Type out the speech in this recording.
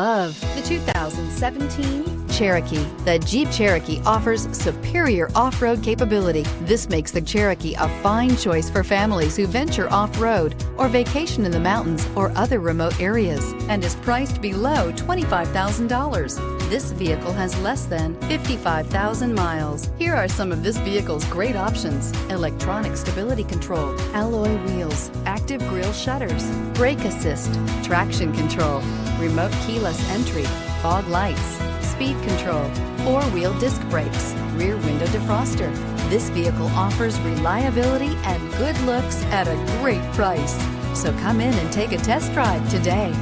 Of the 2017 Cherokee. The Jeep Cherokee offers superior off-road capability. This makes the Cherokee a fine choice for families who venture off-road or vacation in the mountains or other remote areas, and is priced below $25,000. This vehicle has less than 55,000 miles. Here are some of this vehicle's great options: electronic stability control, alloy wheels, active grille shutters, brake assist, traction control, remote keyless entry, fog lights, speed control, four-wheel disc brakes, rear window defroster. This vehicle offers reliability and good looks at a great price. So come in and take a test drive today.